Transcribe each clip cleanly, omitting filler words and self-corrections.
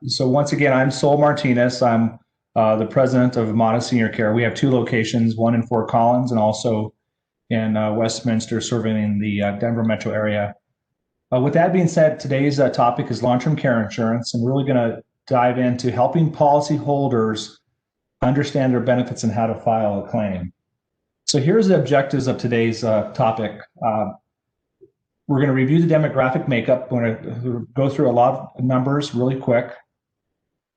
So once again, I'm Sol Martinez. I'm the president of Amada Senior Care. We have two locations, one in Fort Collins and also in Westminster, serving the Denver metro area. With that being said, today's topic is long-term care insurance, and we're really going to dive into helping policyholders understand their benefits and how to file a claim. So here's the objectives of today's topic. We're going to review the demographic makeup. We're going to go through a lot of numbers really quick.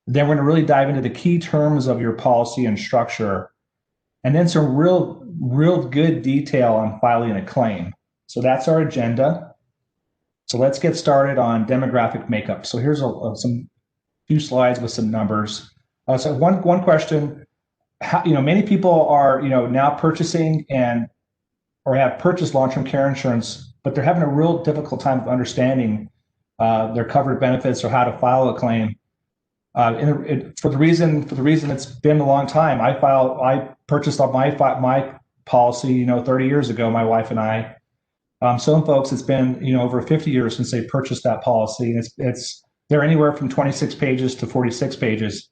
Then we're going to really dive into the key terms of your policy and structure, and then some real good detail on filing a claim. So that's our agenda. So let's get started on demographic makeup. So here's some few slides with some numbers. So one question: many people are now purchasing or have purchased long-term care insurance, but they're having a real difficult time of understanding their covered benefits or how to file a claim. For the reason it's been a long time. I purchased my policy 30 years ago. My wife and I. Some folks, it's been over 50 years since they purchased that policy, and they're anywhere from 26 pages to 46 pages.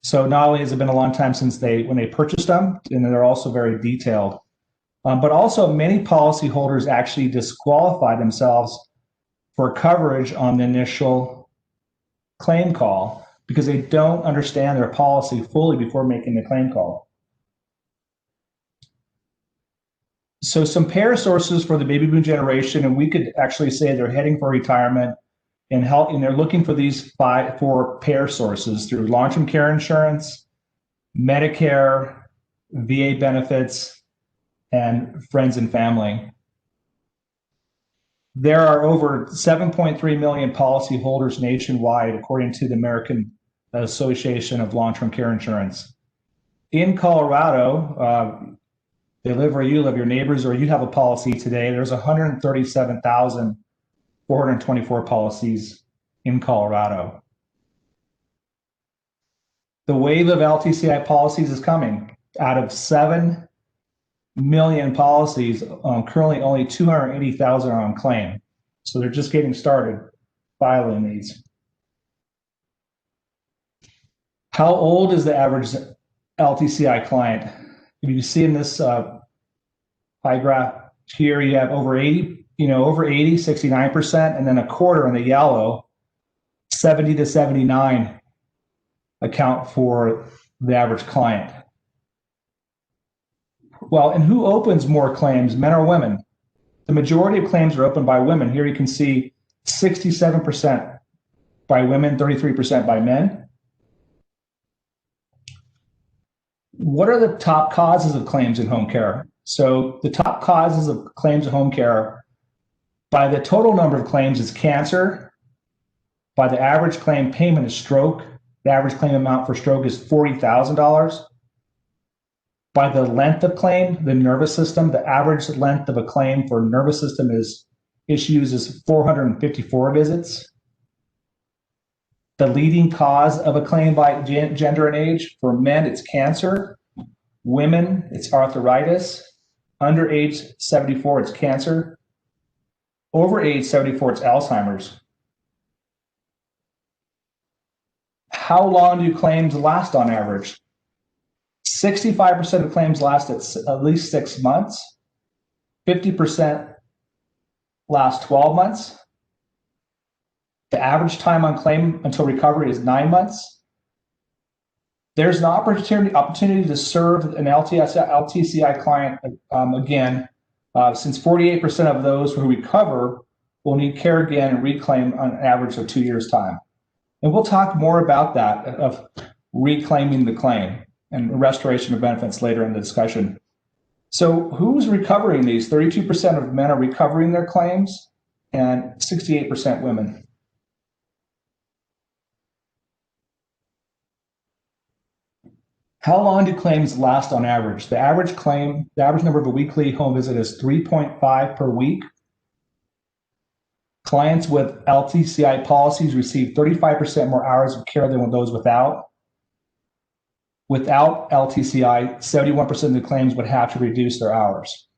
So not only has it been a long time since when they purchased them, and they're also very detailed, but also many policyholders actually disqualify themselves for coverage on the initial claim call because they don't understand their policy fully before making the claim call. So some payer sources for the baby boom generation, and we could actually say they're heading for retirement, and they're looking for these four payer sources through long-term care insurance, Medicare, VA benefits, and friends and family. There are over 7.3 million policyholders nationwide, according to the American Association of Long-Term Care Insurance. In Colorado, they live where you live, your neighbors, or you have a policy today. There's 137,424 policies in Colorado. The wave of LTCI policies is coming. Out of 7 million policies, currently only 280,000 are on claim. So they're just getting started filing these. How old is the average LTCI client? If you see in this pie graph here, you have over 80, 69%, and then a quarter in the yellow, 70 to 79 account for the average client. Well, and who opens more claims, men or women? The majority of claims are opened by women. Here you can see 67% by women, 33% by men. What are the top causes of claims in home care? So the top causes of claims in home care by the total number of claims is cancer. By the average claim payment is stroke. The average claim amount for stroke is $40,000. By the length of claim, the nervous system, the average length of a claim for nervous system issues is 454 visits. The leading cause of a claim by gender and age, for men, it's cancer. Women, it's arthritis. Under age 74, it's cancer. Over age 74, it's Alzheimer's. How long do claims last on average? 65% of claims last at least 6 months. 50% last 12 months. The average time on claim until recovery is 9 months. There's an opportunity to serve an LTCI client again, since 48% of those who recover will need care again and reclaim on an average of 2 years' time. And we'll talk more about that, of reclaiming the claim and restoration of benefits later in the discussion. So who's recovering these? 32% of men are recovering their claims and 68% women. How long do claims last on average? The average number of a weekly home visit is 3.5 per week. Clients with LTCI policies receive 35% more hours of care than those without. Without LTCI, 71% of the claims would have to reduce their hours.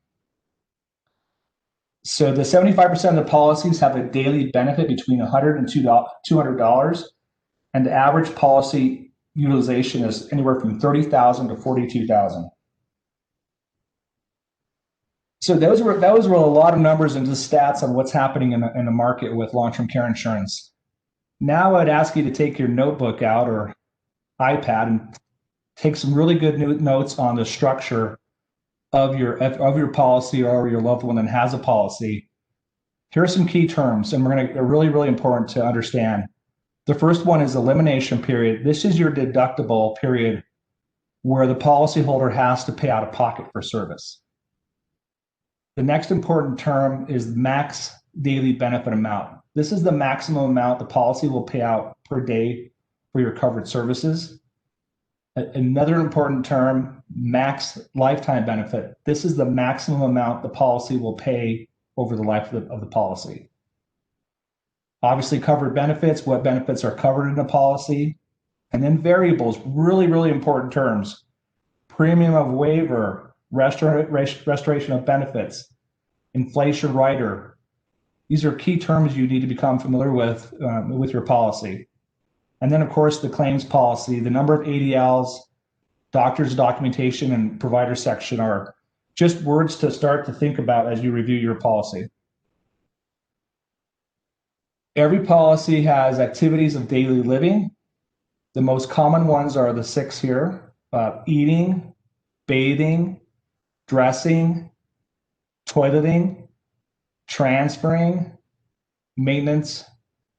So the 75% of the policies have a daily benefit between $100 and $200. and the average policy utilization is anywhere from 30,000 to 42,000. So those were a lot of numbers and just stats on what's happening in the market with long-term care insurance. Now I'd ask you to take your notebook out or iPad and take some really good notes on the structure of your policy or your loved one that has a policy. Here are some key terms, and they're really important to understand. The first one is elimination period. This is your deductible period where the policyholder has to pay out of pocket for service. The next important term is max daily benefit amount. This is the maximum amount the policy will pay out per day for your covered services. Another important term, max lifetime benefit. This is the maximum amount the policy will pay over the life of the policy. Obviously, covered benefits, what benefits are covered in the policy. And then variables, really important terms. Premium of waiver, restoration of benefits, inflation rider. These are key terms you need to become familiar with your policy. And then, of course, the claims policy, the number of ADLs, doctor's documentation, and provider section are just words to start to think about as you review your policy. Every policy has activities of daily living. The most common ones are the 6 here: eating, bathing, dressing, toileting, transferring, maintenance,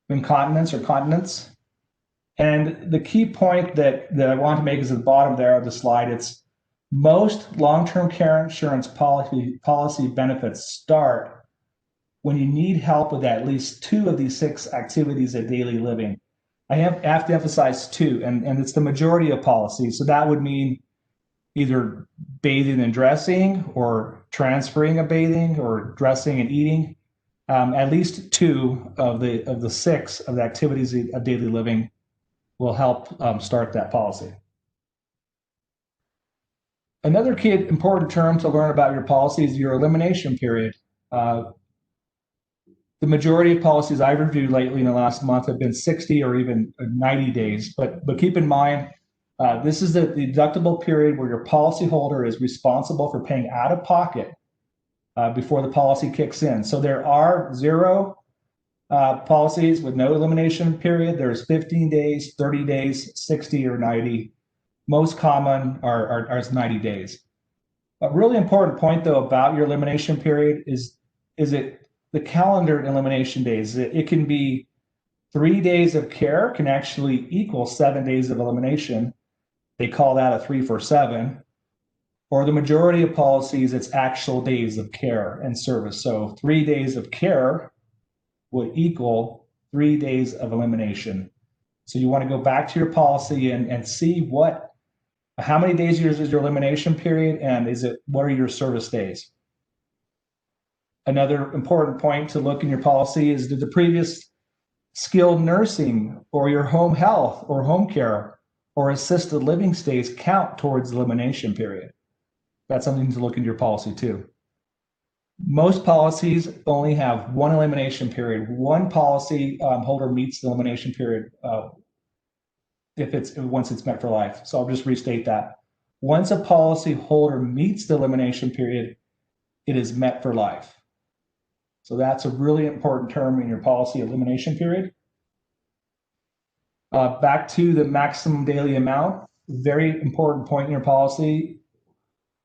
incontinence or continence. And the key point that I want to make is at the bottom there of the slide. It's most long-term care insurance policy benefits start when you need help with at least 2 of these 6 activities of daily living. I have to emphasize 2, and it's the majority of policies. So that would mean either bathing and dressing, or transferring a bathing, or dressing and eating. At least 2 of the 6 of the activities of daily living will help start that policy. Another key important term to learn about your policy is your elimination period. The majority of policies I've reviewed lately in the last month have been 60 or even 90 days. But keep in mind, this is the deductible period where your policyholder is responsible for paying out of pocket before the policy kicks in. So there are 0 policies with no elimination period. There's 15 days, 30 days, 60 or 90. Most common are 90 days. A really important point, though, about your elimination period is it the calendar elimination days. It can be 3 days of care can actually equal 7 days of elimination. They call that a 3 for 7. Or the majority of policies, it's actual days of care and service. So 3 days of care would equal 3 days of elimination. So you want to go back to your policy and see how many days is your elimination period, and what are your service days? Another important point to look in your policy is, did the previous skilled nursing or your home health or home care or assisted living stays count towards the elimination period? That's something to look into your policy too. Most policies only have 1 elimination period. One policy holder meets the elimination period once it's met for life. So I'll just restate that. Once a policy holder meets the elimination period, it is met for life. So that's a really important term in your policy, elimination period. Back to the maximum daily amount, very important point in your policy.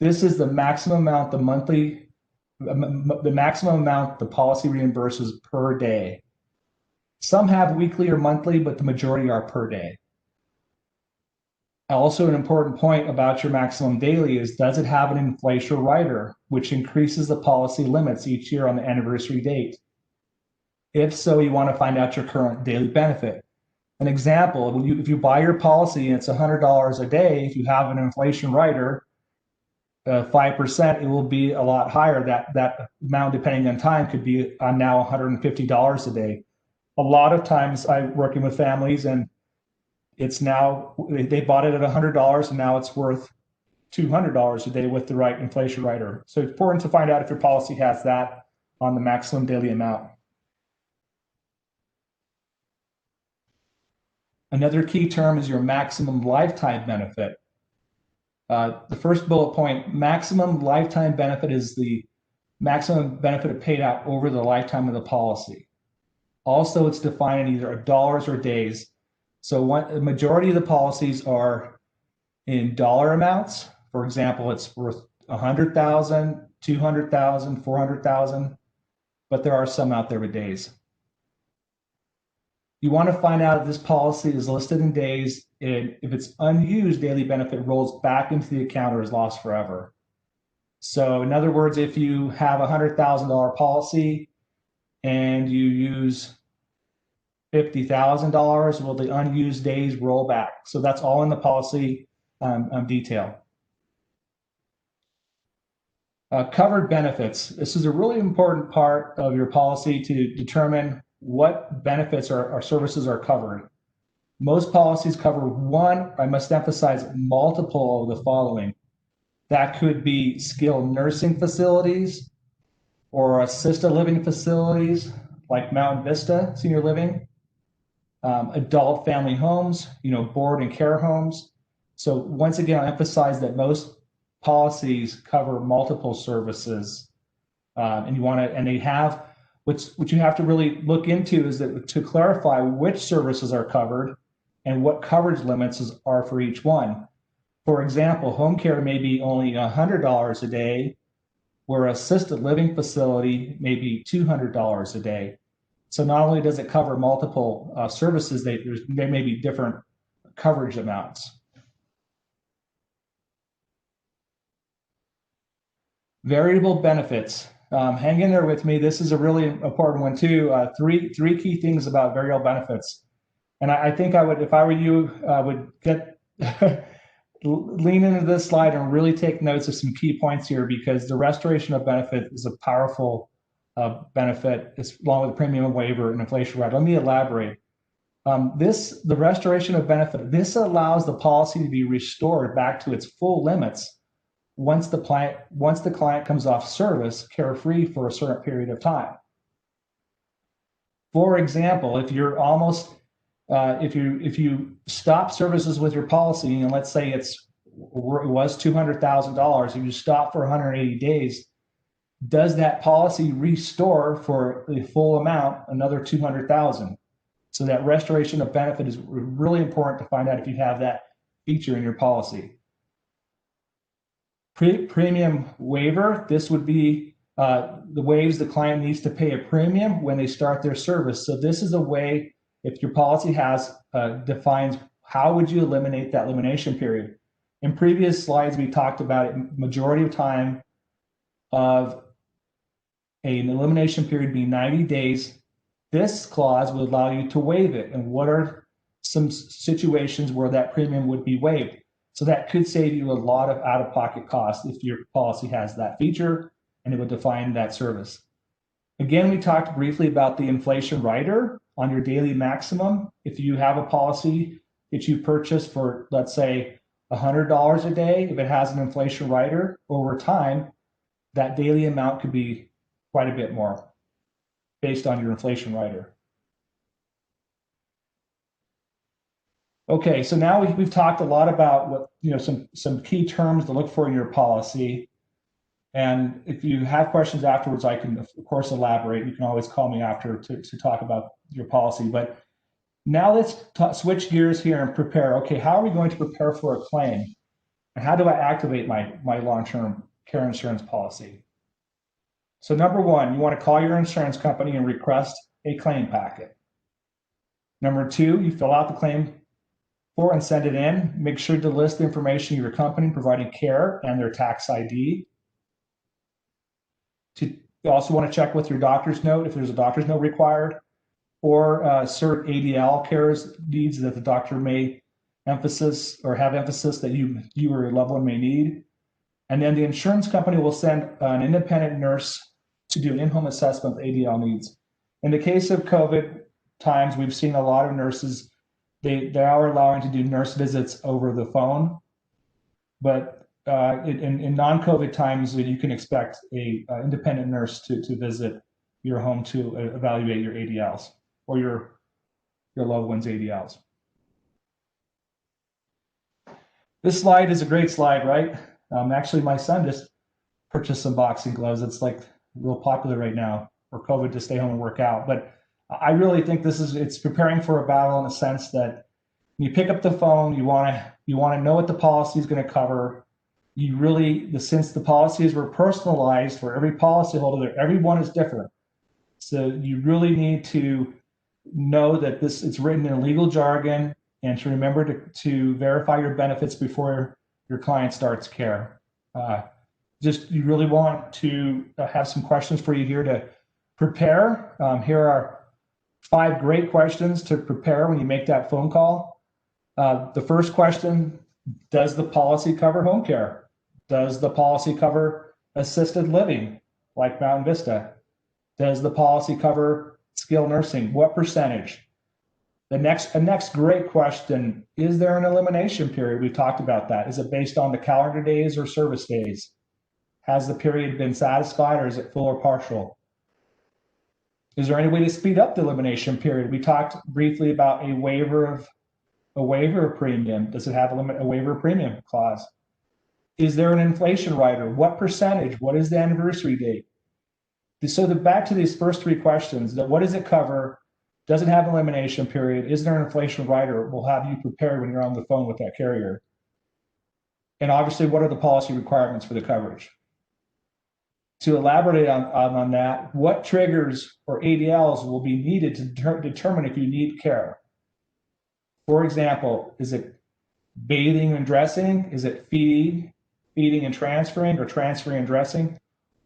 This is the maximum amount the maximum amount the policy reimburses per day. Some have weekly or monthly, but the majority are per day. Also, an important point about your maximum daily is, does it have an inflation rider, which increases the policy limits each year on the anniversary date? If so, you want to find out your current daily benefit. An example, if you buy your policy and it's $100 a day, if you have an inflation rider, 5%, it will be a lot higher. That amount, depending on time, could be now $150 a day. A lot of times I'm working with families, and it's now, they bought it at $100 and now it's worth $200 a day with the right inflation rider. So it's important to find out if your policy has that on the maximum daily amount. Another key term is your maximum lifetime benefit. The first bullet point, maximum lifetime benefit, is the maximum benefit paid out over the lifetime of the policy. Also, it's defined in either dollars or days. So the majority of the policies are in dollar amounts. For example, it's worth 100,000, 200,000, 400,000, but there are some out there with days. You want to find out if this policy is listed in days, and if it's unused, daily benefit rolls back into the account or is lost forever. So in other words, if you have a $100,000 policy and you use $50,000, will the unused days roll back? So that's all in the policy detail. Covered benefits. This is a really important part of your policy to determine what benefits or services are covered. Most policies cover one, I must emphasize, multiple of the following. That could be skilled nursing facilities or assisted living facilities like Mountain Vista Senior Living, adult family homes, board and care homes. So once again, I'll emphasize that most policies cover multiple services, and they have what you have to really look into is that to clarify which services are covered and what coverage limits are for each one. For example, home care may be only $100 a day, where assisted living facility may be $200 a day. So not only does it cover multiple services, there may be different coverage amounts. Variable benefits. Hang in there with me. This is a really important one too. Three key things about variable benefits. And I think I would, if I were you, would get lean into this slide and really take notes of some key points here, because the restoration of benefit is a powerful benefit, along with the premium waiver and inflation rider. Let me elaborate. The restoration of benefit, this allows the policy to be restored back to its full limits once the client comes off service carefree for a certain period of time. For example, if you're almost if you stop services with your policy, and let's say it was $200,000, if you stop for 180 days, does that policy restore for the full amount another 200,000? So that restoration of benefit is really important to find out if you have that feature in your policy. Premium waiver. This would be the ways the client needs to pay a premium when they start their service. So this is a way, if your policy defines how would you eliminate that elimination period. In previous slides, we talked about it, majority of time of an elimination period being 90 days. This clause would allow you to waive it. And what are some situations where that premium would be waived? So that could save you a lot of out-of-pocket costs if your policy has that feature, and it would define that service. Again, we talked briefly about the inflation rider on your daily maximum. If you have a policy that you purchase for, let's say, $100 a day, if it has an inflation rider, over time, that daily amount could be quite a bit more based on your inflation rider. Okay, so now we've talked a lot about what some key terms to look for in your policy. And if you have questions afterwards, I can of course elaborate. You can always call me after to talk about your policy. But now let's switch gears here and prepare. Okay, how are we going to prepare for a claim? And how do I activate my long-term care insurance policy? So number one, you want to call your insurance company and request a claim packet. Number two, you fill out the claim form and send it in. Make sure to list the information of your company providing care and their tax ID. You also want to check with your doctor's note if there's a doctor's note required, or cert ADL cares needs that the doctor may have emphasis that you or your loved one may need. And then the insurance company will send an independent nurse to do an in-home assessment of ADL needs. In the case of COVID times, we've seen a lot of nurses, they are allowing to do nurse visits over the phone, but in non-COVID times, you can expect a independent nurse to visit your home to evaluate your ADLs or your loved one's ADLs. This slide is a great slide, right? Actually, my son just purchased some boxing gloves. It's like real popular right now for COVID to stay home and work out. But I really think it's preparing for a battle in a sense that you pick up the phone, you want to know what the policy is going to cover. You really, since the policies were personalized for every policyholder, everyone is different. So you really need to know that it's written in legal jargon, and to remember to verify your benefits before your client starts care. Just you really want to have some questions for you here to prepare. Here are 5 great questions to prepare when you make that phone call. The first question, does the policy cover home care? Does the policy cover assisted living like Mountain Vista? Does the policy cover skilled nursing? What percentage? The next great question, is there an elimination period? We talked about that. Is it based on the calendar days or service days? Has the period been satisfied, or is it full or partial? Is there any way to speed up the elimination period? We talked briefly about a waiver of premium. Does it have a waiver of premium clause? Is there an inflation rider? What percentage? What is the anniversary date? So back to these first 3 questions, what does it cover? Does it have an elimination period? Is there an inflation rider? We'll have you prepared when you're on the phone with that carrier. And obviously, what are the policy requirements for the coverage? To elaborate on that, what triggers or ADLs will be needed to determine if you need care? For example, is it bathing and dressing? Is it feeding and transferring, or transferring and dressing?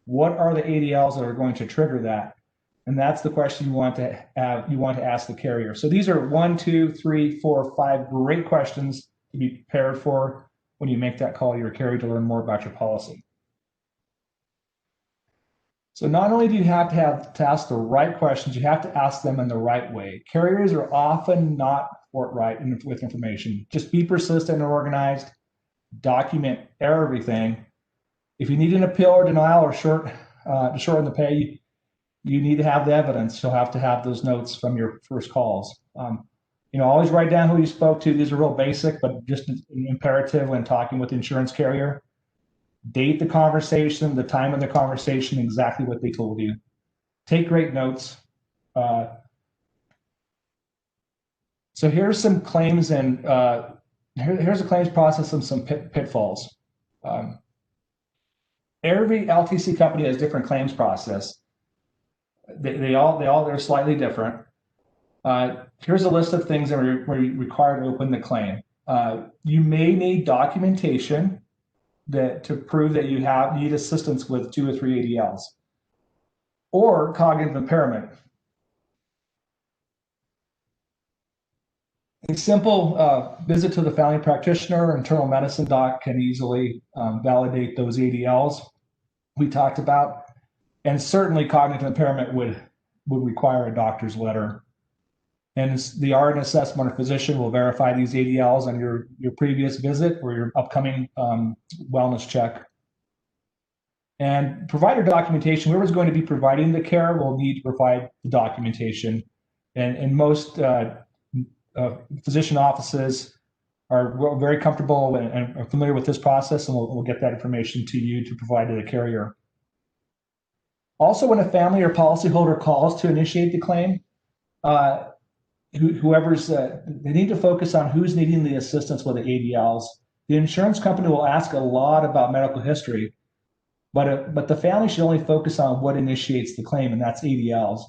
What are the ADLs that are going to trigger that? And that's the question you want to ask the carrier. So these are 1, 2, 3, 4, 5 great questions to be prepared for when you make that call to your carrier to learn more about your policy. So not only do you have to ask the right questions, you have to ask them in the right way. Carriers are often not forthright with information. Just be persistent and organized. Document everything. If you need an appeal or denial or to shorten the pay, you need to have the evidence. You'll have to have those notes from your first calls. Always write down who you spoke to. These are real basic, but just imperative when talking with the insurance carrier. Date the conversation, the time of the conversation, exactly what they told you. Take great notes. So here's some claims, and here's a claims process and some pitfalls. Every LTC company has different claims process. They're slightly different. Here's a list of things that are required to open the claim. You may need documentation to prove that you need assistance with 2 or 3 ADLs, or cognitive impairment. A simple visit to the family practitioner or internal medicine doc can easily validate those ADLs we talked about, and certainly cognitive impairment would require a doctor's letter. And the RN assessment or physician will verify these ADLs on your previous visit or your upcoming wellness check. And provider documentation, whoever's going to be providing the care will need to provide the documentation. And most physician offices are very comfortable and are familiar with this process, and we'll get that information to you to provide to the carrier. Also, when a family or policyholder calls to initiate the claim, they need to focus on who's needing the assistance with the ADLs. The insurance company will ask a lot about medical history, but the family should only focus on what initiates the claim, and that's ADLs.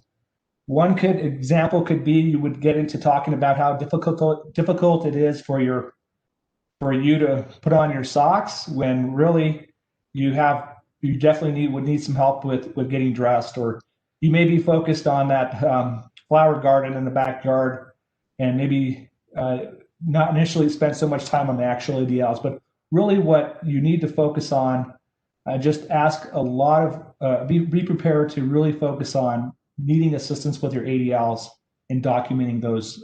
One example could be you would get into talking about how difficult it is for you to put on your socks when really you definitely would need some help with getting dressed, or you may be focused on that flower garden in the backyard and maybe not initially spend so much time on the actual ADLs, but really what you need to focus on, just ask a lot of, be prepared to really focus on needing assistance with your ADLs and documenting those,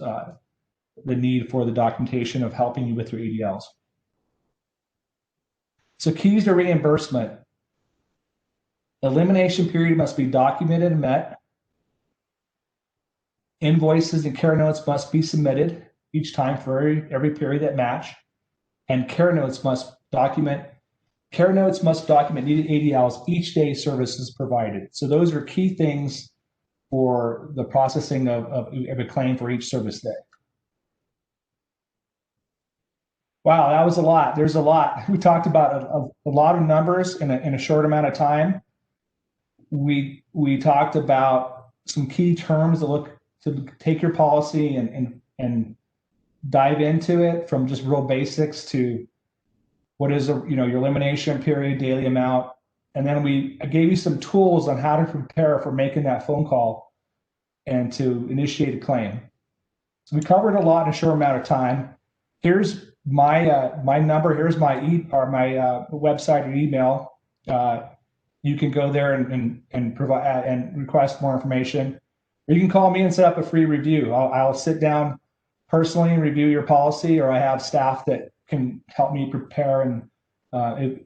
the need for the documentation of helping you with your ADLs. So keys to reimbursement. Elimination period must be documented and met. Invoices and care notes must be submitted each time for every period that match. and care notes must document needed ADLs each day services provided. So those are key things for the processing of a claim for each service day. Wow, that was a lot. There's a lot. We talked about a lot of numbers in a short amount of time. We talked about some key terms to take your policy and dive into it, from just real basics to what is your elimination period, daily amount. And then I gave you some tools on how to prepare for making that phone call and to initiate a claim. So we covered a lot in a short amount of time. Here's my number. Here's my website or email. You can go there and provide and request more information, or you can call me and set up a free review. I'll sit down personally and review your policy, or I have staff that can help me prepare and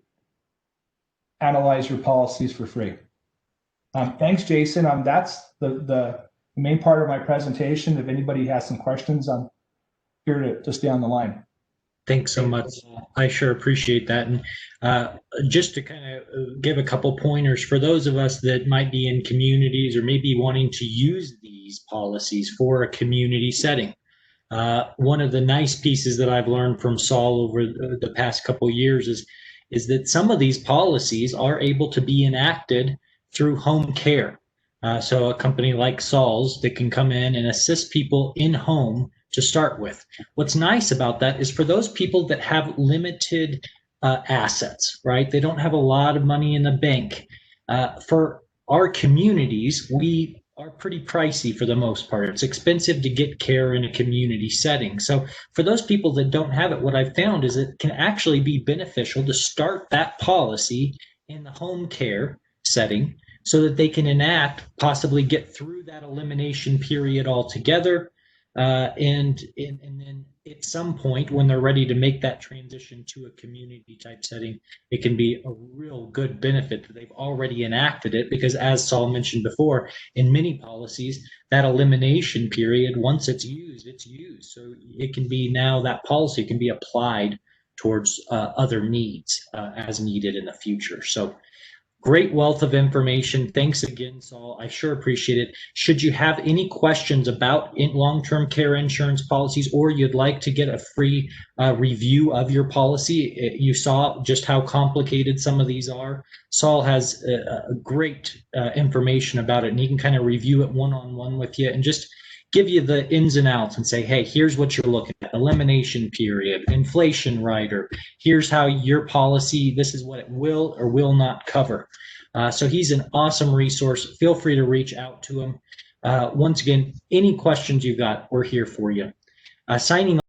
analyze your policies for free. Thanks, Jason. That's the main part of my presentation. If anybody has some questions, I'm here to stay on the line. Thanks so much. I sure appreciate that. And just to kind of give a couple pointers for those of us that might be in communities or maybe wanting to use these policies for a community setting. One of the nice pieces that I've learned from Saul over the past couple of years is that some of these policies are able to be enacted through home care. So a company like Saul's that can come in and assist people in home to start with. What's nice about that is for those people that have limited assets, right? They don't have a lot of money in the bank. For our communities, we are pretty pricey for the most part. It's expensive to get care in a community setting. So for those people that don't have it, what I've found is it can actually be beneficial to start that policy in the home care setting so that they can possibly get through that elimination period altogether. And then at some point when they're ready to make that transition to a community type setting, it can be a real good benefit that they've already enacted it, because as Saul mentioned before, in many policies, that elimination period, once it's used, it's used. So it can be now that policy can be applied towards other needs as needed in the future. So great wealth of information. Thanks again, Saul. I sure appreciate it. Should you have any questions about long-term care insurance policies, or you'd like to get a free review of your policy, you saw just how complicated some of these are. Saul has great information about it, and he can kind of review it one-on-one with you and just give you the ins and outs and say, hey, here's what you're looking at: elimination period, inflation rider, here's how your policy, this is what it will or will not cover. So he's an awesome resource. Feel free to reach out to him. Once again, any questions you've got, we're here for you. Signing